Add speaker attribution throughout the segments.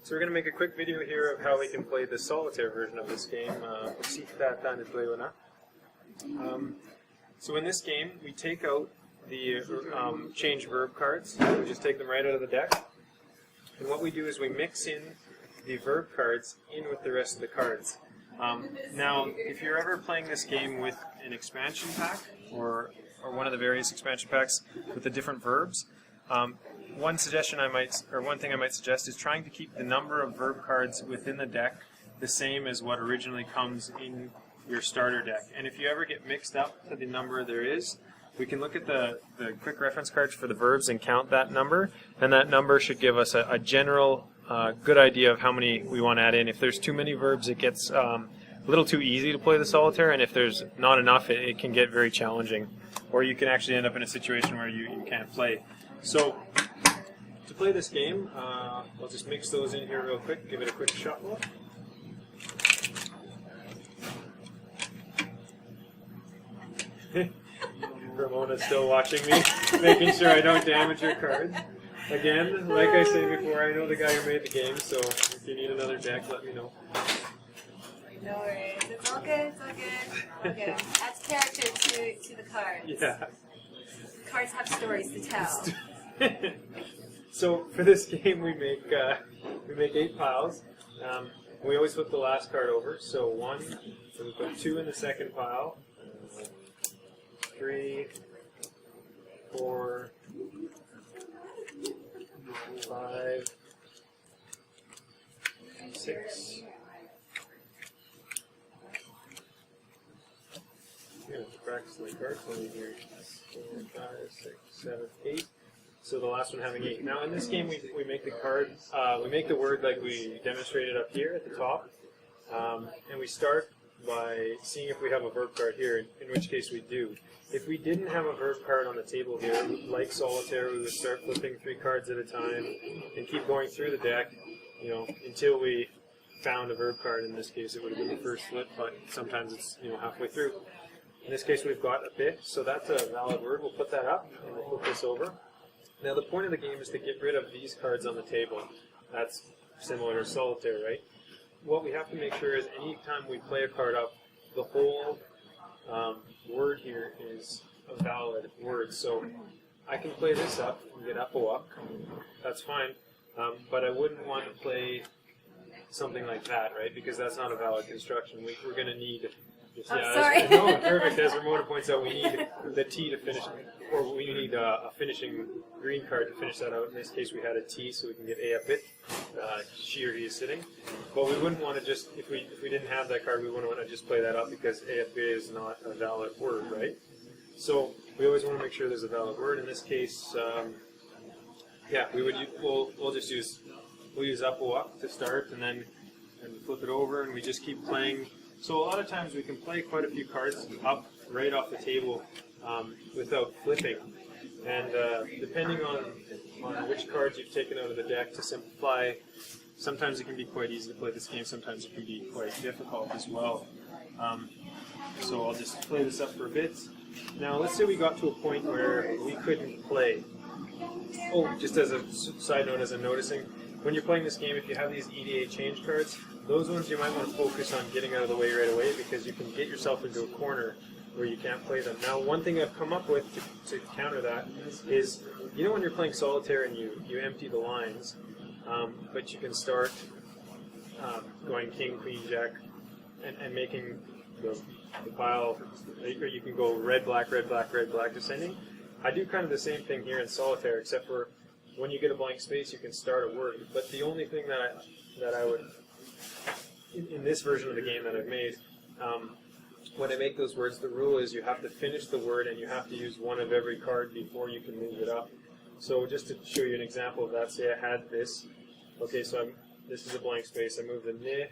Speaker 1: So we're going to make a quick video here of how we can play the Solitaire version of this game, osihtātān itwēwina. So in this game, we take out the change verb cards. We just take them right out of the deck. And what we do is we mix in the verb cards in with the rest of the cards. Now, if you're ever playing this game with an expansion pack, or one of the various expansion packs with the different verbs, one thing I might suggest is trying to keep the number of verb cards within the deck the same as what originally comes in your starter deck. And if you ever get mixed up to the number there is, we can look at the quick reference cards for the verbs and count that number, and that number should give us a general good idea of how many we want to add in. If there's too many verbs, it gets a little too easy to play the Solitaire, and if there's not enough, it can get very challenging. Or you can actually end up in a situation where you can't play. So, to play this game, I'll just mix those in here real quick, give it a quick shuffle. Ramona's still watching me, making sure I don't damage her cards. Again, like I said before, I know the guy who made the game, so if you need another deck, let me know.
Speaker 2: No worries. It's all good. It's all good. Okay. Adds character to the cards.
Speaker 1: Yeah.
Speaker 2: Cards have stories to tell.
Speaker 1: So for this game, we make 8 piles. We always flip the last card over. So we put 2 in the second pile. 3, 4, 5, 6. Yeah, practice my cards only here. 4, 5, 6, 7, 8. So the last one having 8. Now in this game, we make the card, we make the word like we demonstrated up here at the top, and we start by seeing if we have a verb card here, in which case we do. If we didn't have a verb card on the table here, like Solitaire, we would start flipping 3 cards at a time and keep going through the deck, until we found a verb card. In this case, it would have been the first flip, but sometimes it's halfway through. In this case, we've got a bit, so that's a valid word. We'll put that up and we'll flip this over. Now, the point of the game is to get rid of these cards on the table. That's similar to Solitaire, right? What we have to make sure is anytime we play a card up, the whole word here is a valid word. So I can play this up and get up-o-up. That's fine. But I wouldn't want to play something like that, right? Because that's not a valid construction. We're going to need...
Speaker 2: sorry.
Speaker 1: No, perfect. As Ramona points out, we need the T to finish, or we need a finishing green card to finish that out. In this case, we had a T, so we can get A up it. She or he is sitting. But we wouldn't want to just, if we didn't have that card, we wouldn't want to just play that up because A up A is not a valid word, right? So we always want to make sure there's a valid word. In this case, we'll use up-o-up to start, and flip it over, and we just keep playing. So a lot of times we can play quite a few cards up right off the table without flipping. And depending on which cards you've taken out of the deck to simplify, sometimes it can be quite easy to play this game, sometimes it can be quite difficult as well. So I'll just play this up for a bit. Now let's say we got to a point where we couldn't play. Oh, just as a side note, as I'm noticing, when you're playing this game, if you have these EDA change cards, those ones you might want to focus on getting out of the way right away, because you can get yourself into a corner where you can't play them. Now, one thing I've come up with to counter that is, when you're playing Solitaire and you empty the lines, but you can start going King, Queen, Jack, and making the pile, or you can go red, black, red, black, red, black, descending. I do kind of the same thing here in Solitaire, except for when you get a blank space, you can start a word. But the only thing that I would, in this version of the game that I've made, when I make those words, the rule is you have to finish the word and you have to use one of every card before you can move it up. So just to show you an example of that, say I had this. Okay, so this is a blank space. I move the ni,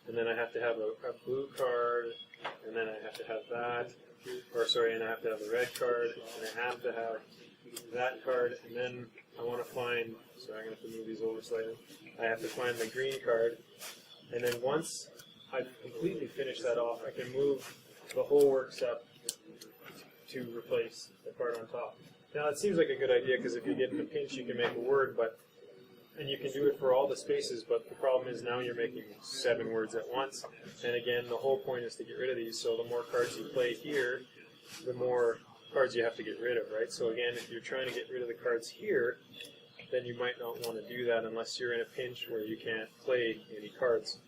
Speaker 1: and then I have to have a blue card, and then I have to have that, and I have to have a red card, and I have to have that card, and then I want to find, sorry, I'm going to have to move these over slightly. I have to find the green card, and then once I've completely finished that off, I can move the whole works up to replace the card on top. Now, it seems like a good idea, because if you get in a pinch, you can make a word, but and you can do it for all the spaces, but the problem is now you're making 7 words at once. And again, the whole point is to get rid of these, so the more cards you play here, the more cards you have to get rid of, right? So again, if you're trying to get rid of the cards here, then you might not want to do that unless you're in a pinch where you can't play any cards.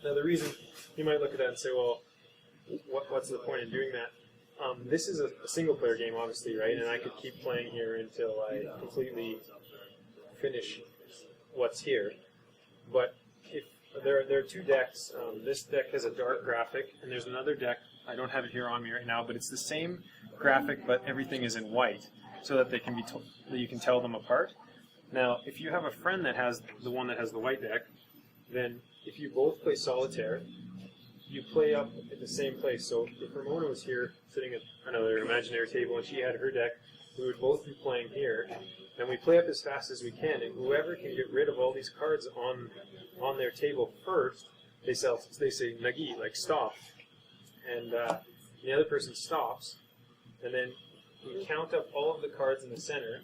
Speaker 1: Now the reason, you might look at that and say, well, what's the point in doing that? This is a single-player game, obviously, right? And I could keep playing here until I completely finish what's here. But if there are 2 decks. This deck has a dark graphic, and there's another deck. I don't have it here on me right now, but it's the same graphic, but everything is in white, so that they can be that you can tell them apart. Now, if you have a friend that has the one that has the white deck, then if you both play Solitaire, you play up at the same place. So if Ramona was here sitting at another imaginary table and she had her deck, we would both be playing here, and we play up as fast as we can, and whoever can get rid of all these cards on their table first, they say nagi, like stop, and the other person stops, and then we count up all of the cards in the center,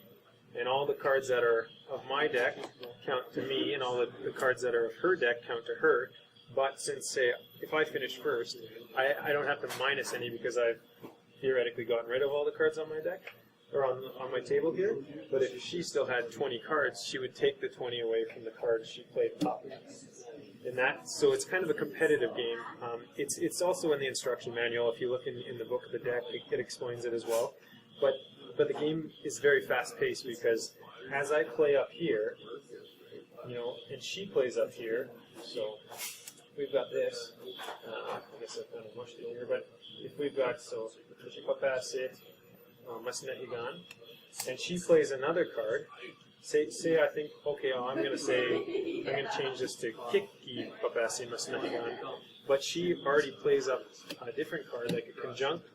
Speaker 1: and all the cards that are of my deck count to me, and all the cards that are of her deck count to her. But since, say, if I finish first, I don't have to minus any because I've theoretically gotten rid of all the cards on my deck, or on my table here. But if she still had 20 cards, she would take the 20 away from the cards she played top. And so it's kind of a competitive game. It's also in the instruction manual. If you look in the book of the deck, it explains it as well. But the game is very fast-paced because as I play up here, and she plays up here, so we've got this. I guess I've kind of mushed it here, but if we've got, so and she plays another card. Say I think, okay, I'm going to change this to Kiki Papasi Masnahigan, but she already plays up a different card, like a conjunct.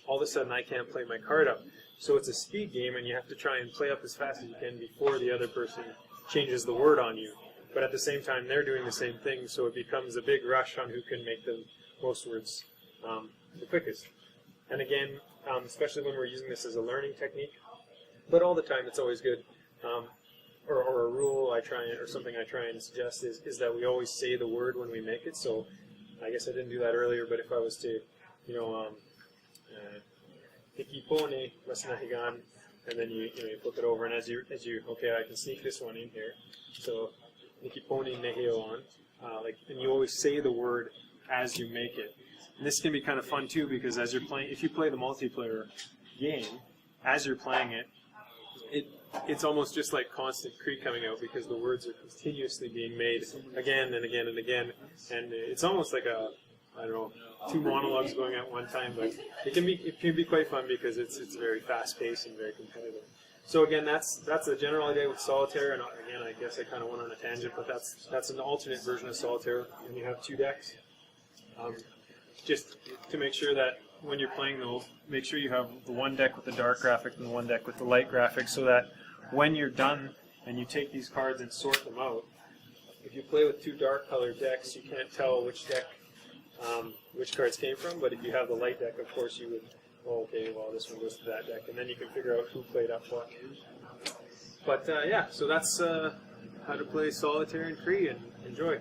Speaker 1: All of a sudden I can't play my card up. So it's a speed game, and you have to try and play up as fast as you can before the other person changes the word on you. But at the same time, they're doing the same thing, so it becomes a big rush on who can make the most words the quickest. And again, especially when we're using this as a learning technique, but all the time it's always good. Or a rule or something I try and suggest is that we always say the word when we make it. So I guess I didn't do that earlier, but if I was to, Hikipone Masnahigan, and then you flip it over, and as you okay, I can sneak this one in here. So Hikipone Neheoan, and you always say the word as you make it. And this can be kind of fun too, because as you're playing, if you play the multiplayer game, as you're playing it, it's almost just like constant Cree coming out, because the words are continuously being made again and again and again, and it's almost like two monologues going at one time. But it can be quite fun because it's very fast paced and very competitive. So again, that's the general idea with Solitaire, and again, I guess I kind of went on a tangent, but that's an alternate version of Solitaire, and you have 2 decks. Just to make sure that when you're playing those, make sure you have the one deck with the dark graphic and the one deck with the light graphic, so that when you're done and you take these cards and sort them out, if you play with 2 dark colored decks, you can't tell which deck which cards came from. But if you have the light deck, of course you would, this one goes to that deck, and then you can figure out who played up what. But yeah, so that's how to play Solitaire in Cree, and enjoy.